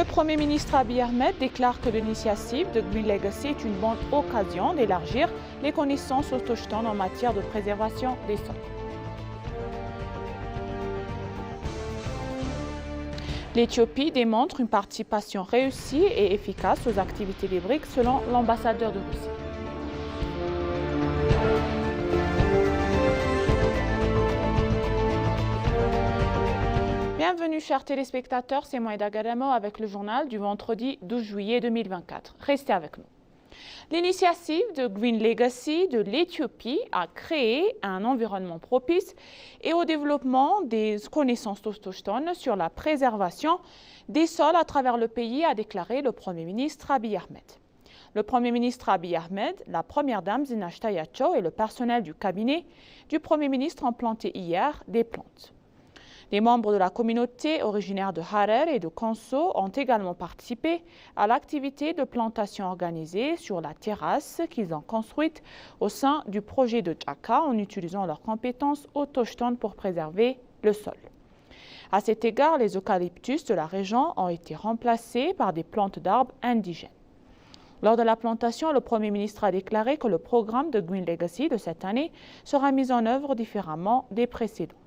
Le Premier ministre Abiy Ahmed déclare que l'initiative de Green Legacy est une bonne occasion d'élargir les connaissances autochtones en matière de préservation des sols. L'Éthiopie démontre une participation réussie et efficace aux activités des BRICS selon l'ambassadeur de Russie. Bienvenue chers téléspectateurs, c'est Moïda Gadamo avec le journal du vendredi 12 juillet 2024. Restez avec nous. L'initiative de Green Legacy de l'Éthiopie a créé un environnement propice et au développement des connaissances autochtones sur la préservation des sols à travers le pays, a déclaré le Premier ministre Abiy Ahmed. Le Premier ministre Abiy Ahmed, la Première Dame Zinash Tayacho et le personnel du cabinet du Premier ministre ont planté hier des plantes. Les membres de la communauté originaire de Harer et de Konso ont également participé à l'activité de plantation organisée sur la terrasse qu'ils ont construite au sein du projet de Djaka en utilisant leurs compétences autochtones pour préserver le sol. À cet égard, les eucalyptus de la région ont été remplacés par des plantes d'arbres indigènes. Lors de la plantation, le Premier ministre a déclaré que le programme de Green Legacy de cette année sera mis en œuvre différemment des précédents.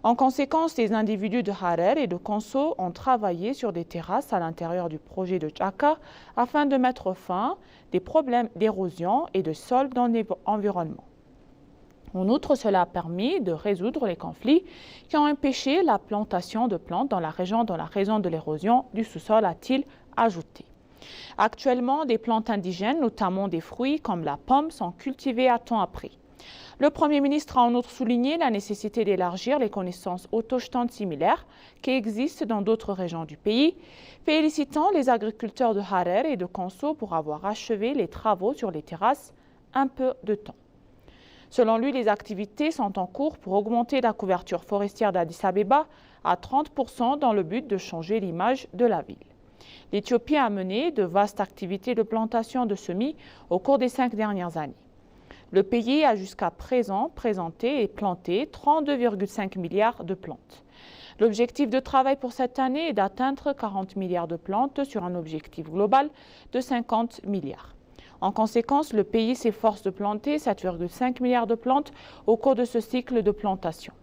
En conséquence, les individus de Harer et de Konso ont travaillé sur des terrasses à l'intérieur du projet de Djaka afin de mettre fin des problèmes d'érosion et de sol dans l'environnement. En outre, cela a permis de résoudre les conflits qui ont empêché la plantation de plantes dans la région dans la raison de l'érosion du sous-sol, a-t-il ajouté. Actuellement, des plantes indigènes, notamment des fruits comme la pomme, sont cultivées à temps appris. Le Premier ministre a en outre souligné la nécessité d'élargir les connaissances autochtones similaires qui existent dans d'autres régions du pays, félicitant les agriculteurs de Harer et de Konso pour avoir achevé les travaux sur les terrasses un peu de temps. Selon lui, les activités sont en cours pour augmenter la couverture forestière d'Addis Abeba à 30% dans le but de changer l'image de la ville. L'Éthiopie a mené de vastes activités de plantation de semis au cours des 5 dernières années. Le pays a jusqu'à présent présenté et planté 32,5 milliards de plantes. L'objectif de travail pour cette année est d'atteindre 40 milliards de plantes sur un objectif global de 50 milliards. En conséquence, le pays s'efforce de planter 7,5 milliards de plantes au cours de ce cycle de plantation.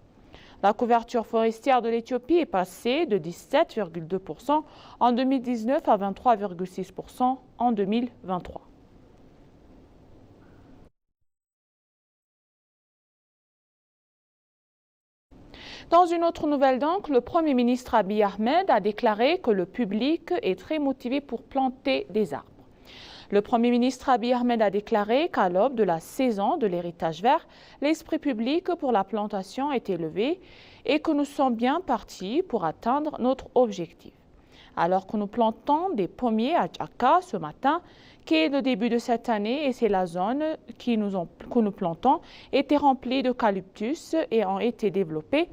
La couverture forestière de l'Éthiopie est passée de 17,2% en 2019 à 23,6% en 2023. Dans une autre nouvelle donc, le Premier ministre Abiy Ahmed a déclaré que le public est très motivé pour planter des arbres. Le Premier ministre Abiy Ahmed a déclaré qu'à l'aube de la saison de l'héritage vert, l'esprit public pour la plantation est élevé et que nous sommes bien partis pour atteindre notre objectif. Alors que nous plantons des pommiers à Djaka ce matin, qui est le début de cette année, et c'est la zone que nous plantons, était remplie d'eucalyptus et ont été développés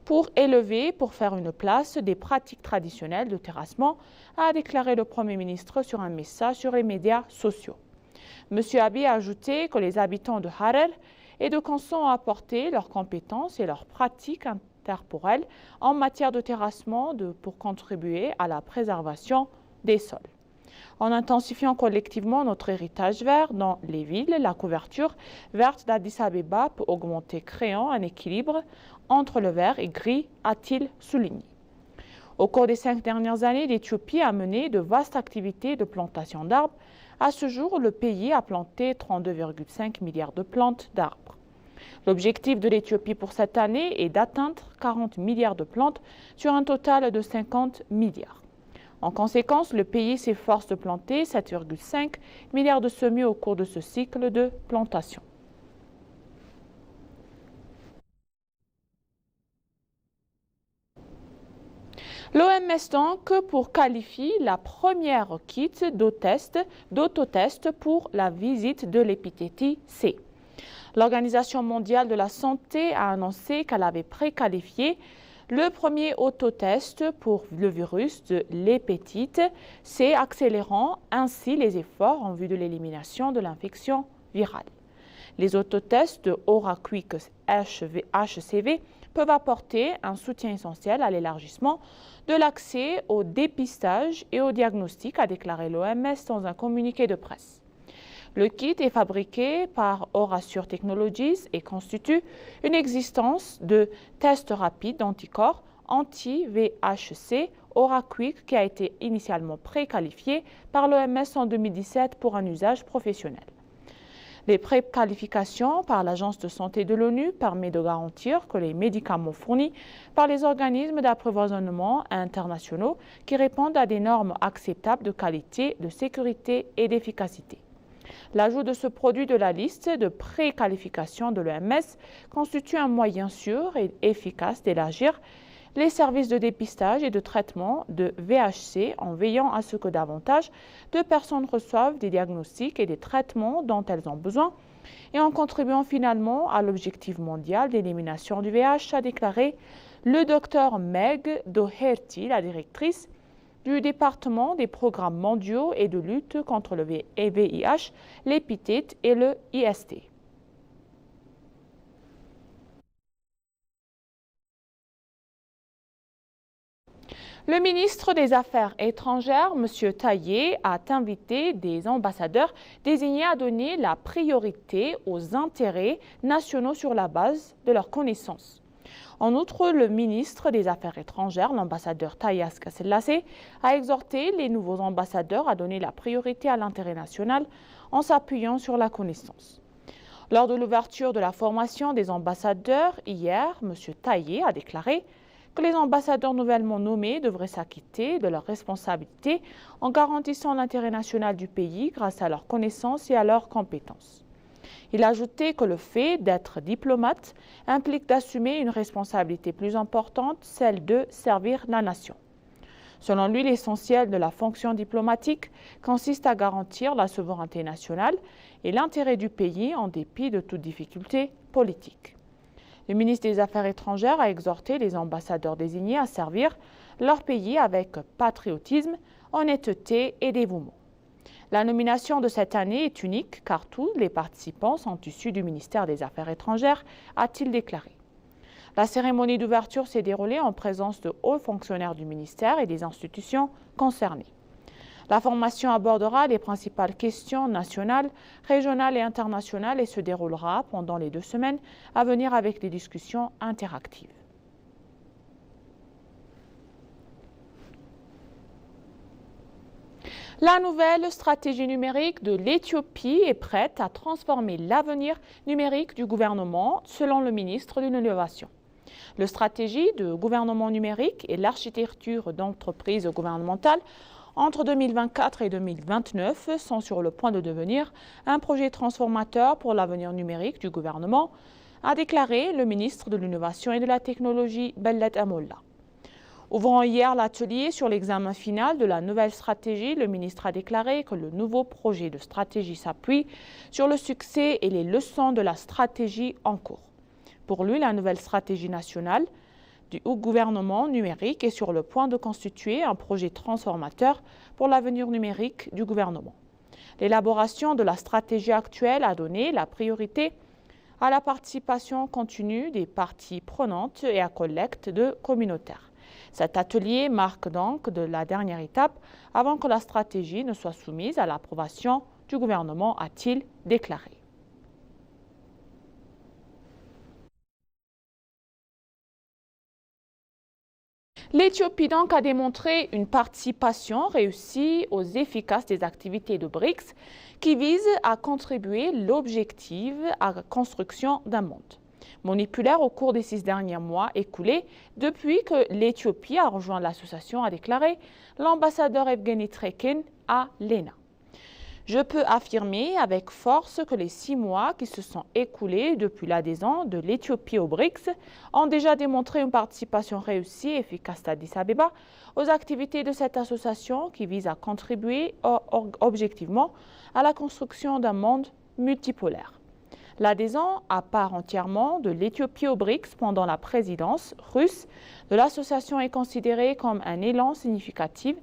pour faire une place des pratiques traditionnelles de terrassement, a déclaré le Premier ministre sur un message sur les médias sociaux. M. Abiy a ajouté que les habitants de Harer et de Konso ont apporté leurs compétences et leurs pratiques interporelles en matière de terrassement pour contribuer à la préservation des sols. En intensifiant collectivement notre héritage vert dans les villes, la couverture verte d'Addis Abeba peut augmenter, créant un équilibre entre le vert et gris, a-t-il souligné. Au cours des 5 dernières années, l'Éthiopie a mené de vastes activités de plantation d'arbres. À ce jour, le pays a planté 32,5 milliards de plantes d'arbres. L'objectif de l'Éthiopie pour cette année est d'atteindre 40 milliards de plantes sur un total de 50 milliards. En conséquence, le pays s'efforce de planter 7,5 milliards de semis au cours de ce cycle de plantation. L'OMS donc pour qualifier la première kit d'autotest pour la visite de l'hépatite C. L'Organisation mondiale de la santé a annoncé qu'elle avait préqualifié le premier autotest pour le virus de l'hépatite C, accélérant ainsi les efforts en vue de l'élimination de l'infection virale. Les autotests de OraQuick HCV peuvent apporter un soutien essentiel à l'élargissement de l'accès au dépistage et au diagnostic, a déclaré l'OMS dans un communiqué de presse. Le kit est fabriqué par Orasure Technologies et constitue une existence de tests rapides d'anticorps anti-VHC OraQuick qui a été initialement préqualifié par l'OMS en 2017 pour un usage professionnel. Les préqualifications par l'Agence de santé de l'ONU permettent de garantir que les médicaments fournis par les organismes d'approvisionnement internationaux qui répondent à des normes acceptables de qualité, de sécurité et d'efficacité. L'ajout de ce produit de la liste de préqualification de l'OMS constitue un moyen sûr et efficace d'élargir les services de dépistage et de traitement de VHC en veillant à ce que davantage de personnes reçoivent des diagnostics et des traitements dont elles ont besoin et en contribuant finalement à l'objectif mondial d'élimination du VIH, a déclaré le Dr Meg Doherty, la directrice du département des programmes mondiaux et de lutte contre le VIH, l'hépatite et le IST. Le ministre des Affaires étrangères, M. Taillé, a invité des ambassadeurs désignés à donner la priorité aux intérêts nationaux sur la base de leurs connaissances. En outre, le ministre des Affaires étrangères, l'ambassadeur Taye Asqua-Selassie, a exhorté les nouveaux ambassadeurs à donner la priorité à l'intérêt national en s'appuyant sur la connaissance. Lors de l'ouverture de la formation des ambassadeurs hier, M. Taillé a déclaré que les ambassadeurs nouvellement nommés devraient s'acquitter de leurs responsabilités en garantissant l'intérêt national du pays grâce à leurs connaissances et à leurs compétences. Il a ajouté que le fait d'être diplomate implique d'assumer une responsabilité plus importante, celle de servir la nation. Selon lui, l'essentiel de la fonction diplomatique consiste à garantir la souveraineté nationale et l'intérêt du pays en dépit de toute difficulté politique. Le ministre des Affaires étrangères a exhorté les ambassadeurs désignés à servir leur pays avec patriotisme, honnêteté et dévouement. La nomination de cette année est unique car tous les participants sont issus du ministère des Affaires étrangères, a-t-il déclaré. La cérémonie d'ouverture s'est déroulée en présence de hauts fonctionnaires du ministère et des institutions concernées. La formation abordera les principales questions nationales, régionales et internationales et se déroulera pendant les 2 semaines à venir avec des discussions interactives. La nouvelle stratégie numérique de l'Éthiopie est prête à transformer l'avenir numérique du gouvernement, selon le ministre de l'Innovation. La stratégie de gouvernement numérique et l'architecture d'entreprise gouvernementale entre 2024 et 2029 sont sur le point de devenir un projet transformateur pour l'avenir numérique du gouvernement, a déclaré le ministre de l'Innovation et de la Technologie, Bellet Amolla. Ouvrant hier l'atelier sur l'examen final de la nouvelle stratégie, le ministre a déclaré que le nouveau projet de stratégie s'appuie sur le succès et les leçons de la stratégie en cours. Pour lui, la nouvelle stratégie nationale du gouvernement numérique est sur le point de constituer un projet transformateur pour l'avenir numérique du gouvernement. L'élaboration de la stratégie actuelle a donné la priorité à la participation continue des parties prenantes et à collecte de communautaires. Cet atelier marque donc la dernière étape avant que la stratégie ne soit soumise à l'approbation du gouvernement, a-t-il déclaré. L'Éthiopie donc a démontré une participation réussie aux efficaces des activités de BRICS qui visent à contribuer l'objectif à la construction d'un monde monopolaire au cours des 6 derniers mois écoulés depuis que l'Éthiopie a rejoint l'association, a déclaré l'ambassadeur Evgeny Trekin à l'ENA. Je peux affirmer avec force que les 6 mois qui se sont écoulés depuis l'adhésion de l'Éthiopie au BRICS ont déjà démontré une participation réussie et efficace d'Addis Abeba aux activités de cette association qui vise à contribuer objectivement à la construction d'un monde multipolaire. L'adhésion à part entièrement de l'Éthiopie au BRICS pendant la présidence russe de l'association est considérée comme un élan significatif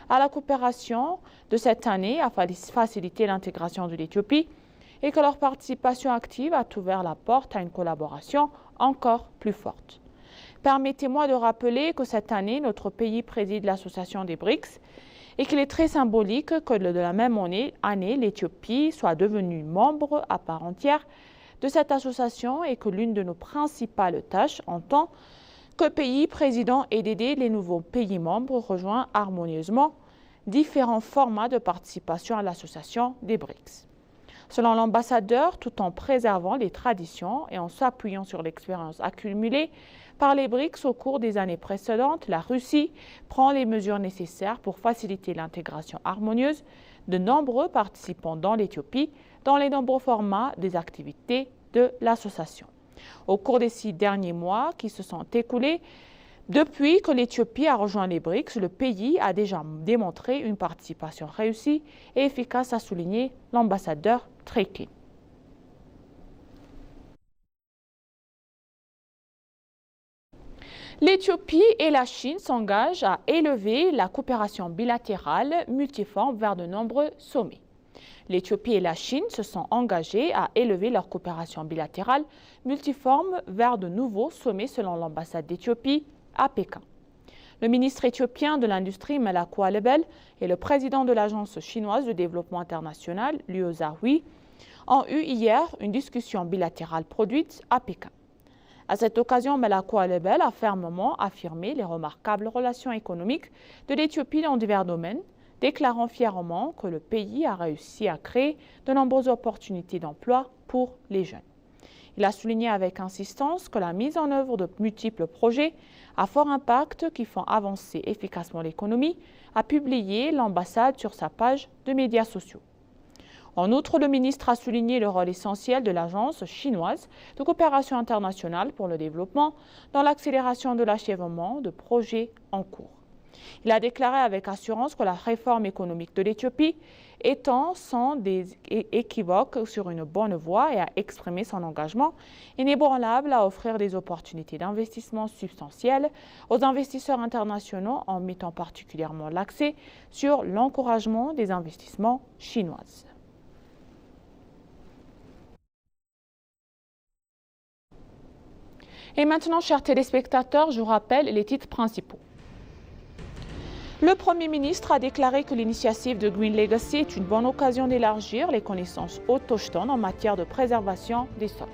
à la coopération de cette année a facilité l'intégration de l'Éthiopie et que leur participation active a ouvert la porte à une collaboration encore plus forte. Permettez-moi de rappeler que cette année, notre pays préside l'association des BRICS et qu'il est très symbolique que de la même année, l'Éthiopie soit devenue membre à part entière de cette association et que l'une de nos principales tâches en tant que pays président est d'aider les nouveaux pays membres rejoints harmonieusement différents formats de participation à l'association des BRICS. Selon l'ambassadeur, tout en préservant les traditions et en s'appuyant sur l'expérience accumulée par les BRICS au cours des années précédentes, la Russie prend les mesures nécessaires pour faciliter l'intégration harmonieuse de nombreux participants dans l'Éthiopie dans les nombreux formats des activités de l'association. Au cours des 6 derniers mois qui se sont écoulés, depuis que l'Éthiopie a rejoint les BRICS, le pays a déjà démontré une participation réussie et efficace, a souligné l'ambassadeur Treki. L'Éthiopie et la Chine s'engagent à élever la coopération bilatérale multiforme vers de nombreux sommets. L'Éthiopie et la Chine se sont engagés à élever leur coopération bilatérale multiforme vers de nouveaux sommets selon l'ambassade d'Éthiopie à Pékin. Le ministre éthiopien de l'Industrie, Melakou Alebel, et le président de l'Agence chinoise de développement international, Liu Zhahui, ont eu hier une discussion bilatérale produite à Pékin. À cette occasion, Melakou Alebel a fermement affirmé les remarquables relations économiques de l'Éthiopie dans divers domaines, déclarant fièrement que le pays a réussi à créer de nombreuses opportunités d'emploi pour les jeunes. Il a souligné avec insistance que la mise en œuvre de multiples projets à fort impact qui font avancer efficacement l'économie, a publié l'ambassade sur sa page de médias sociaux. En outre, le ministre a souligné le rôle essentiel de l'Agence chinoise de coopération internationale pour le développement dans l'accélération de l'achèvement de projets en cours. Il a déclaré avec assurance que la réforme économique de l'Éthiopie étant sans équivoque sur une bonne voie et a exprimé son engagement inébranlable à offrir des opportunités d'investissement substantielles aux investisseurs internationaux en mettant particulièrement l'accent sur l'encouragement des investissements chinois. Et maintenant, chers téléspectateurs, je vous rappelle les titres principaux. Le Premier ministre a déclaré que l'initiative de Green Legacy est une bonne occasion d'élargir les connaissances autochtones en matière de préservation des sols.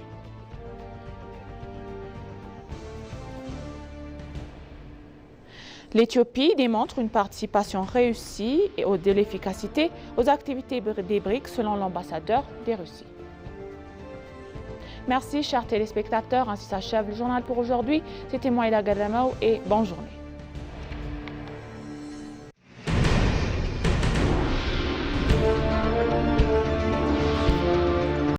L'Éthiopie démontre une participation réussie et de l'efficacité aux activités des BRICS selon l'ambassadeur des Russies. Merci, chers téléspectateurs. Ainsi s'achève le journal pour aujourd'hui. C'était moi, Ida Gadamao, et bonne journée.